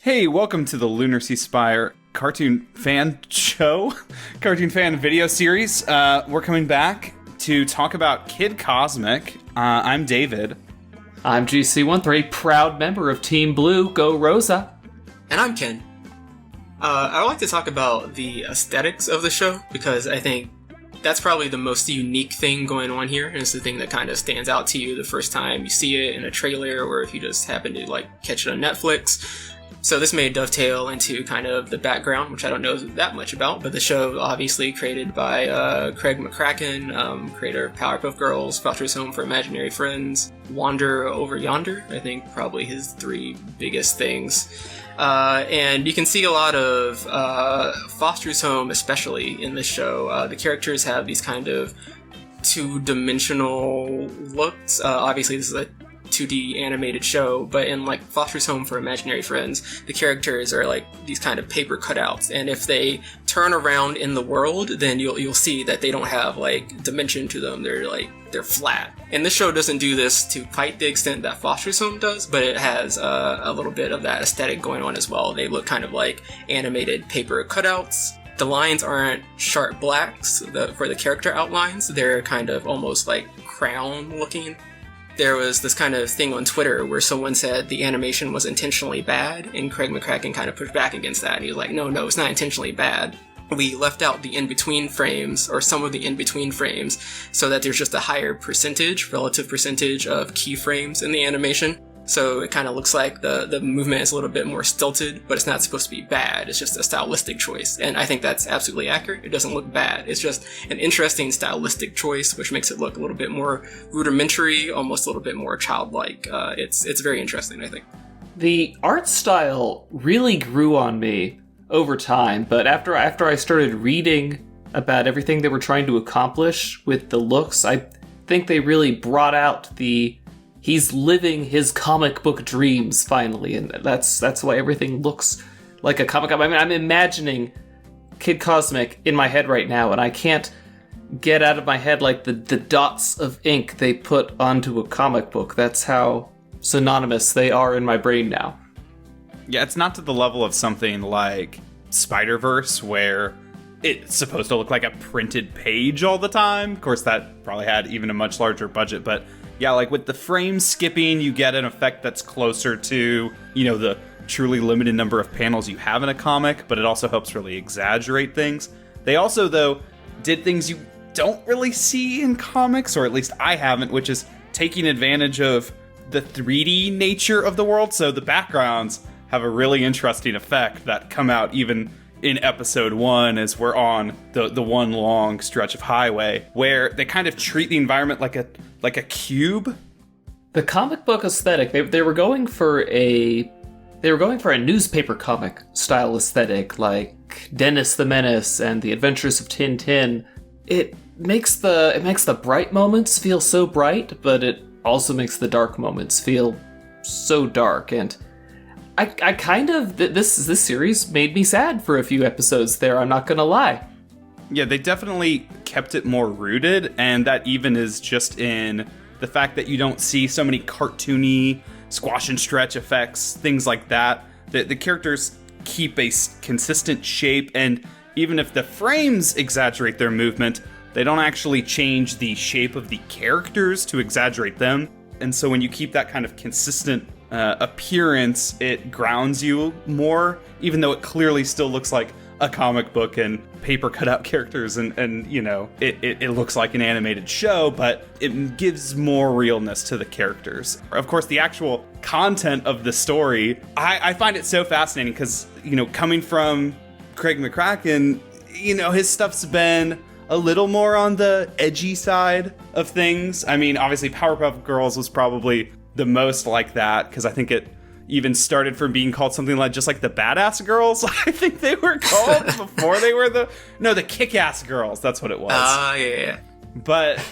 Hey, welcome to the Lunar Sea Spire cartoon fan show, cartoon fan video series. We're coming back to talk about Kid Cosmic. I'm David. I'm GC13, proud member of Team Blue, Go Rosa. And I'm Ken. I would like to talk about the aesthetics of the show, because I think that's probably the most unique thing going on here, and it's the thing that kind of stands out to you the first time you see it in a trailer, or if you just happen to catch it on Netflix. So this may dovetail into kind of the background, which I don't know that much about, but the show obviously created by Craig McCracken, creator of Powerpuff Girls, Foster's Home for Imaginary Friends, Wander Over Yonder, I think probably his three biggest things. And you can see a lot of Foster's Home, especially in this show. The characters have these kind of two-dimensional looks. Obviously this is a 2D animated show, but in Foster's Home for Imaginary Friends, the characters are these kind of paper cutouts, and if they turn around in the world, then you'll see that they don't have dimension to them. They're flat. And this show doesn't do this to quite the extent that Foster's Home does, but it has a little bit of that aesthetic going on as well. They look kind of like animated paper cutouts. The lines aren't sharp blacks for the character outlines. They're kind of almost crown looking. There was this kind of thing on Twitter where someone said the animation was intentionally bad, and Craig McCracken kind of pushed back against that. And he was like, no, it's not intentionally bad. We left out the in-between frames, or some of the in-between frames, so that there's just a higher relative percentage of keyframes in the animation. So it kind of looks like the movement is a little bit more stilted, but it's not supposed to be bad. It's just a stylistic choice. And I think that's absolutely accurate. It doesn't look bad. It's just an interesting stylistic choice, which makes it look a little bit more rudimentary, almost a little bit more childlike. It's very interesting, I think. The art style really grew on me over time, but after I started reading about everything they were trying to accomplish with the looks, I think they really brought out he's living his comic book dreams finally, and that's why everything looks like a comic. I mean, I'm imagining Kid Cosmic in my head right now, and I can't get out of my head the dots of ink they put onto a comic book. That's how synonymous they are in my brain now. Yeah, it's not to the level of something like Spider-Verse, where it's supposed to look like a printed page all the time. Of course, that probably had even a much larger budget, but yeah, with the frame skipping, you get an effect that's closer to, the truly limited number of panels you have in a comic, but it also helps really exaggerate things. They also, though, did things you don't really see in comics, or at least I haven't, which is taking advantage of the 3D nature of the world. So the backgrounds have a really interesting effect that come out even in episode 1 as we're on the one long stretch of highway, where they kind of treat the environment like a cube. The comic book aesthetic, they were going for a newspaper comic style aesthetic, like Dennis the Menace and the Adventures of Tintin. It makes the bright moments feel so bright, but it also makes the dark moments feel so dark. And I kind of, this series made me sad for a few episodes there, I'm not gonna lie. Yeah, they definitely kept it more rooted, and that even is just in the fact that you don't see so many cartoony squash and stretch effects, things like that. The characters keep a consistent shape, and even if the frames exaggerate their movement, they don't actually change the shape of the characters to exaggerate them. And so when you keep that kind of consistent appearance, it grounds you more, even though it clearly still looks like a comic book and paper cutout characters, and it looks like an animated show, but it gives more realness to the characters. Of course, the actual content of the story, I find it so fascinating because, coming from Craig McCracken, his stuff's been a little more on the edgy side of things. I mean, obviously Powerpuff Girls was probably the most like that, because I think it even started from being called something like just like the Badass Girls, I think they were called before they were the Kick-Ass Girls. That's what it was. Yeah. But,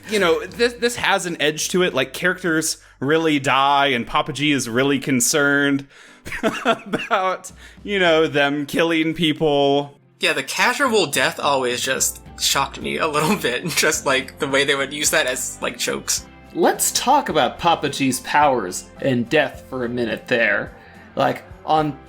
this has an edge to it. Characters really die, and Papa G is really concerned about, them killing people. Yeah, the casual death always just shocked me a little bit. Just the way they would use that as jokes. Let's talk about Papa G's powers and death for a minute there.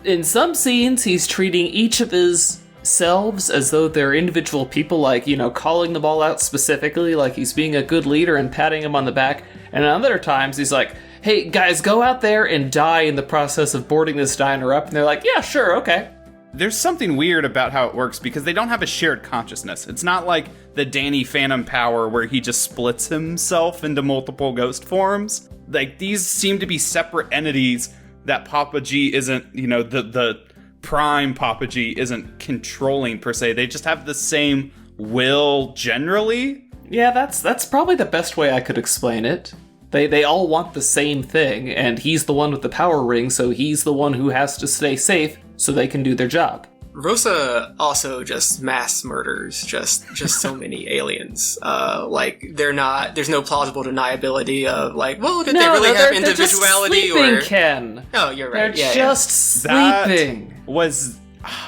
In some scenes, he's treating each of his selves as though they're individual people, like, calling them all out specifically, like he's being a good leader and patting them on the back. And at other times, he's like, hey, guys, go out there and die in the process of boarding this diner up. And they're like, yeah, sure, okay. There's something weird about how it works because they don't have a shared consciousness. It's not like the Danny Phantom power where he just splits himself into multiple ghost forms. Like, these seem to be separate entities that Papa G isn't, the prime Papa G isn't controlling per se. They just have the same will generally. Yeah, that's probably the best way I could explain it. They all want the same thing, and he's the one with the power ring, so he's the one who has to stay safe so they can do their job. Rosa also just mass murders just so many aliens. There's no plausible deniability of did they really have individuality? They're just sleeping, Ken. Oh, you're right. They're just sleeping. That was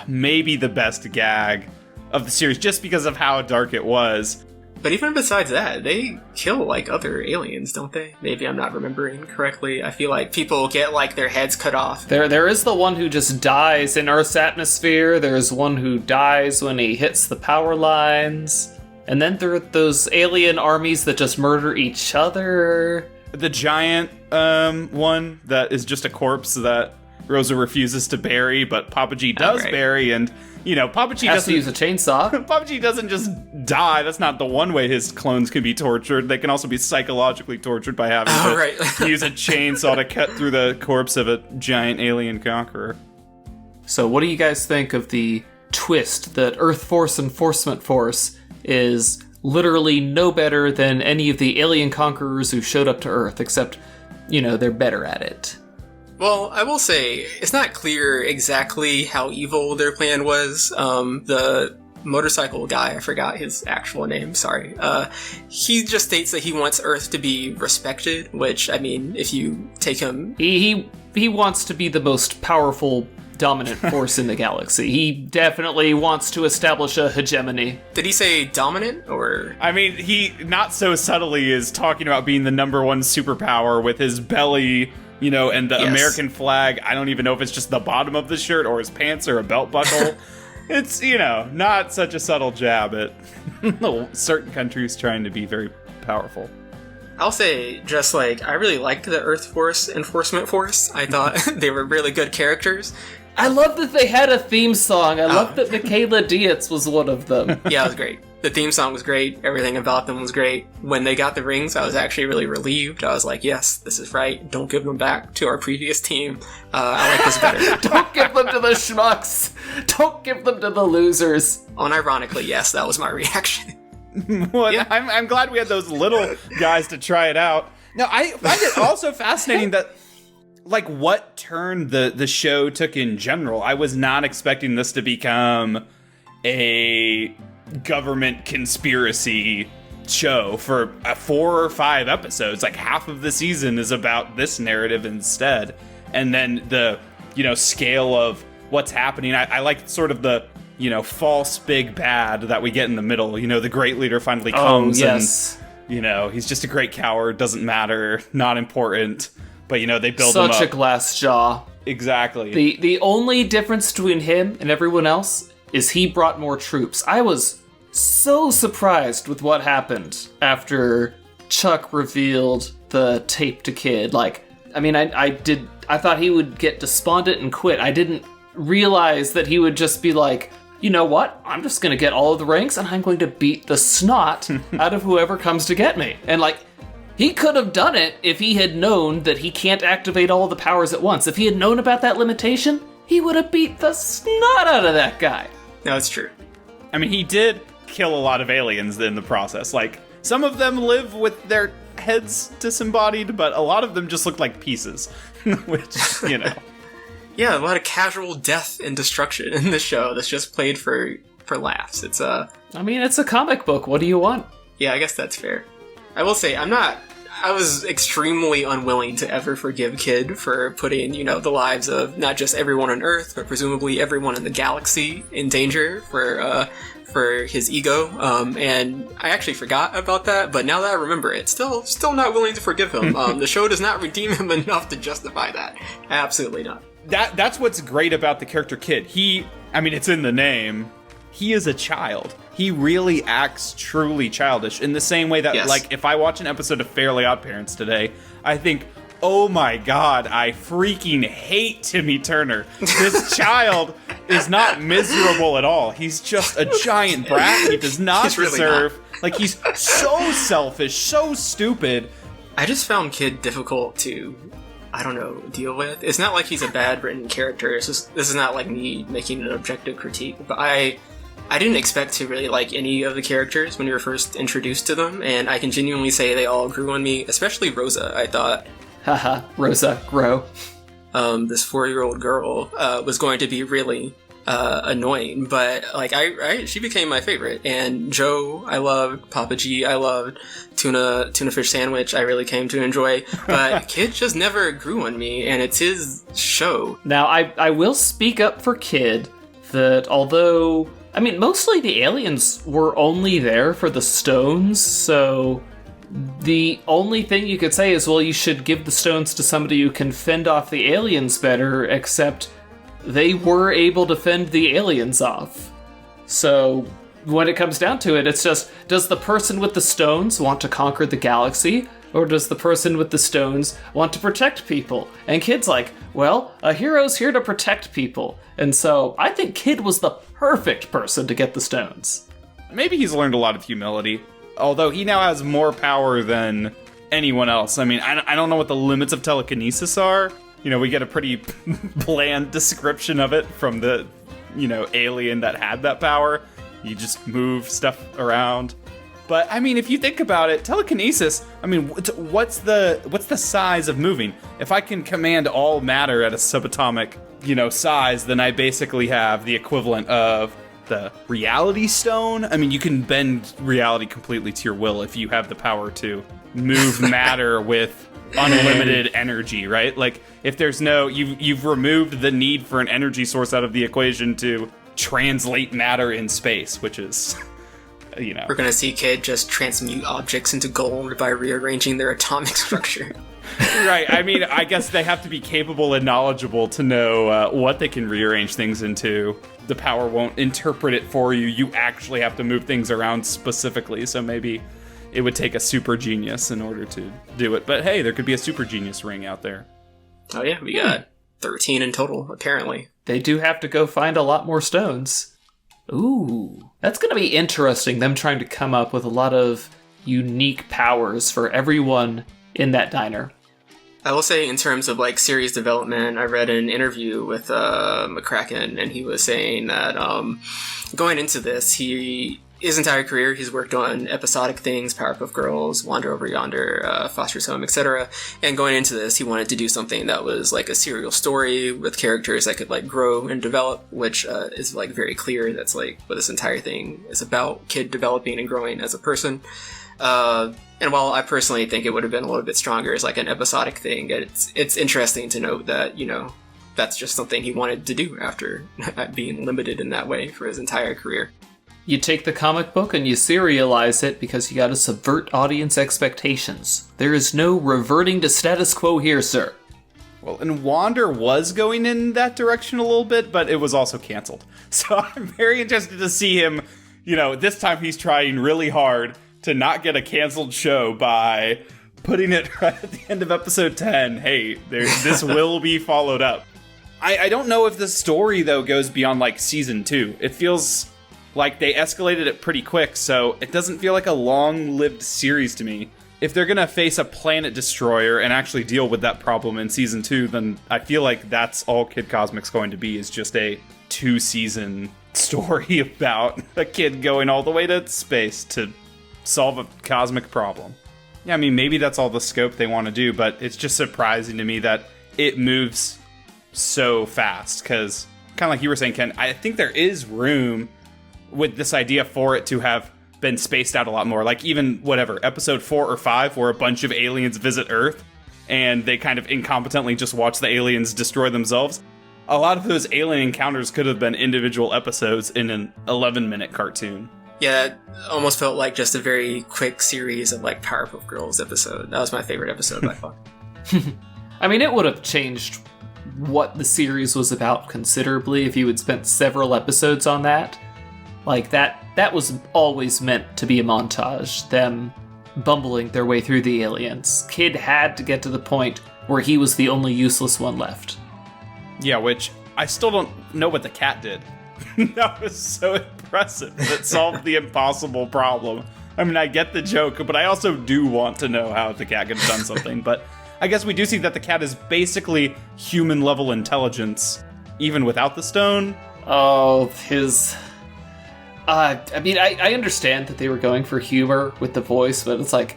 maybe the best gag of the series, just because of how dark it was. But even besides that, they kill other aliens, don't they? Maybe I'm not remembering correctly. I feel like people get their heads cut off. There is the one who just dies in Earth's atmosphere. There's one who dies when he hits the power lines. And then there are those alien armies that just murder each other. The giant one that is just a corpse that Rosa refuses to bury, but Papa G does bury, and Papa G has to use a chainsaw. Papa G doesn't just die. That's not the one way his clones can be tortured. They can also be psychologically tortured by having to use a chainsaw to cut through the corpse of a giant alien conqueror. So what do you guys think of the twist that Earth Force Enforcement Force is literally no better than any of the alien conquerors who showed up to Earth, except, they're better at it? Well, I will say, it's not clear exactly how evil their plan was. The motorcycle guy, I forgot his actual name, sorry. He just states that he wants Earth to be respected, which, if you take him... He wants to be the most powerful, dominant force in the galaxy. He definitely wants to establish a hegemony. Did he say dominant, or...? He, not so subtly, is talking about being the number one superpower with his belly... and the American flag. I don't even know if it's just the bottom of the shirt or his pants or a belt buckle. It's, not such a subtle jab at certain countries trying to be very powerful. I'll say, I really liked the Earth Force Enforcement Force. I thought they were really good characters. I love that they had a theme song. I love that Michaela Dietz was one of them. Yeah, it was great. The theme song was great. Everything about them was great. When they got the rings, I was actually really relieved. I was like, yes, this is right. Don't give them back to our previous team. I like this better. Don't give them to the schmucks. Don't give them to the losers. Unironically, yes, that was my reaction. Well, yeah. I'm glad we had those little guys to try it out. Now, I find it also fascinating that what turn the show took in general. I was not expecting this to become a government conspiracy show for 4 or 5 episodes. Half of the season is about this narrative instead. And then the, scale of what's happening. I like sort of the, false big bad that we get in the middle. The great leader finally comes and, he's just a great coward, doesn't matter, not important. But, they build him up. Such a glass jaw. Exactly. The only difference between him and everyone else is he brought more troops. I was so surprised with what happened after Chuck revealed the tape to Kid. I thought he would get despondent and quit. I didn't realize that he would just be like, you know what? I'm just going to get all of the ranks and I'm going to beat the snot out of whoever comes to get me. And he could have done it if he had known that he can't activate all the powers at once. If he had known about that limitation, he would have beat the snot out of that guy. No, it's true. He did kill a lot of aliens in the process. Some of them live with their heads disembodied, but a lot of them just look like pieces, which, Yeah, a lot of casual death and destruction in the show that's just played for laughs. It's it's a comic book. What do you want? Yeah, I guess that's fair. I will say, I was extremely unwilling to ever forgive Kid for putting, the lives of not just everyone on Earth, but presumably everyone in the galaxy in danger for his ego. And I actually forgot about that, but now that I remember it, still not willing to forgive him. The show does not redeem him enough to justify that. Absolutely not. that's what's great about the character Kid. It's in the name. He is a child. He really acts truly childish in the same way that, like, if I watch an episode of Fairly Odd Parents today, I think, oh my god, I freaking hate Timmy Turner. This child is not miserable at all. He's just a giant brat. He does not deserve... Like, he's so selfish, so stupid. I just found Kid difficult to, deal with. It's not like he's a bad written character. This is not like me making an objective critique, but I didn't expect to really like any of the characters when you were first introduced to them, and I can genuinely say they all grew on me, especially Rosa, I thought. Haha, Rosa, grow. This 4-year-old girl was going to be really annoying, but like she became my favorite. And Joe, I loved. Papa G, I loved. Tuna fish sandwich, I really came to enjoy. But Kid just never grew on me, and it's his show. Now, I will speak up for Kid that although... mostly the aliens were only there for the stones, so the only thing you could say is, well, you should give the stones to somebody who can fend off the aliens better, except they were able to fend the aliens off. So when it comes down to it, it's just, does the person with the stones want to conquer the galaxy, or does the person with the stones want to protect people? And Kid's like, well, a hero's here to protect people. And so I think Kid was the perfect person to get the stones. Maybe he's learned a lot of humility, although he now has more power than anyone else. I don't know what the limits of telekinesis are. We get a pretty bland description of it from the, alien that had that power. You just move stuff around. But, if you think about it, telekinesis, what's the size of moving? If I can command all matter at a subatomic, size, then I basically have the equivalent of the reality stone. You can bend reality completely to your will if you have the power to move matter with unlimited energy, right? Like, if there's you've removed the need for an energy source out of the equation to translate matter in space, which is... We're gonna see Kid just transmute objects into gold by rearranging their atomic structure. Right, I guess they have to be capable and knowledgeable to know what they can rearrange things into. The power won't interpret it for you. You actually have to move things around specifically, so maybe it would take a super genius in order to do it. But hey, there could be a super genius ring out there. Oh yeah, we got 13 in total, apparently. They do have to go find a lot more stones. Ooh, that's going to be interesting, them trying to come up with a lot of unique powers for everyone in that diner. I will say, in terms of like series development, I read an interview with McCracken, and he was saying that going into this, his entire career, he's worked on episodic things, Powerpuff Girls, Wander Over Yonder, Foster's Home, etc. And going into this, he wanted to do something that was like a serial story with characters that could like grow and develop, which is like very clear. That's like what this entire thing is about: Kid developing and growing as a person. And while I personally think it would have been a little bit stronger as like an episodic thing, it's interesting to note that, that's just something he wanted to do after being limited in that way for his entire career. You take the comic book and you serialize it because you gotta subvert audience expectations. There is no reverting to status quo here, sir. Well, and Wander was going in that direction a little bit, but it was also canceled. So I'm very interested to see him, this time he's trying really hard to not get a canceled show by putting it right at the end of episode 10. Hey, this will be followed up. I don't know if the story, though, goes beyond, like, season 2. It feels like they escalated it pretty quick, so it doesn't feel like a long-lived series to me. If they're gonna face a planet destroyer and actually deal with that problem in season 2, then I feel like that's all Kid Cosmic's going to be, is just a 2-season story about a kid going all the way to space to solve a cosmic problem. Yeah, maybe that's all the scope they want to do, but it's just surprising to me that it moves so fast, because, kind of like you were saying, Ken, I think there is room with this idea for it to have been spaced out a lot more. Like, even, episode 4 or 5, where a bunch of aliens visit Earth, and they kind of incompetently just watch the aliens destroy themselves. A lot of those alien encounters could have been individual episodes in an 11-minute cartoon. Yeah, it almost felt like just a very quick series of, like, Powerpuff Girls episode. That was my favorite episode by far. It would have changed what the series was about considerably if you had spent several episodes on that. Like, that was always meant to be a montage, them bumbling their way through the aliens. Kid had to get to the point where he was the only useless one left. Yeah, which I still don't know what the cat did. That was so impressive. It solved the impossible problem. I mean, I get the joke, but I also do want to know how the cat could have done something. But I guess we do see that the cat is basically human-level intelligence, even without the stone. Oh, his... I mean, I understand that they were going for humor with the voice, but it's like...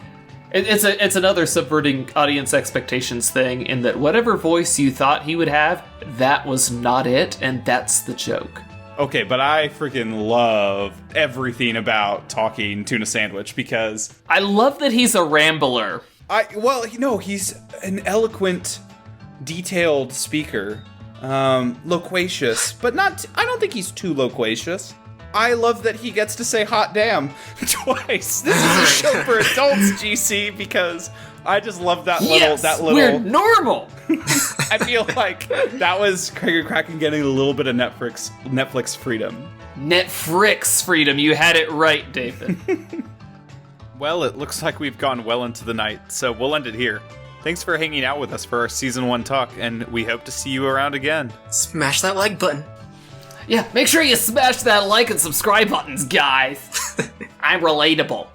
It's another subverting audience expectations thing, in that whatever voice you thought he would have, that was not it, and that's the joke. Okay, but I freaking love everything about Talking Tuna Sandwich, because... I love that he's a rambler. He's an eloquent, detailed speaker. Loquacious, but not... I don't think he's too loquacious. I love that he gets to say hot damn twice. This is a show for adults, GC, because I just love that little... We're normal! I feel like that was Craig Kraken getting a little bit of Netflix freedom. Netflix freedom, you had it right, David. Well, it looks like we've gone well into the night, so we'll end it here. Thanks for hanging out with us for our Season 1 talk, and we hope to see you around again. Smash that like button. Yeah, make sure you smash that like and subscribe buttons, guys. I'm relatable.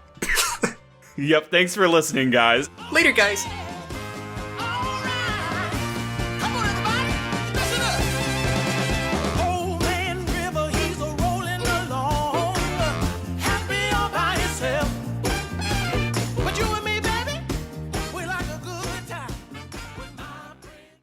Yep, thanks for listening, guys. Later, guys.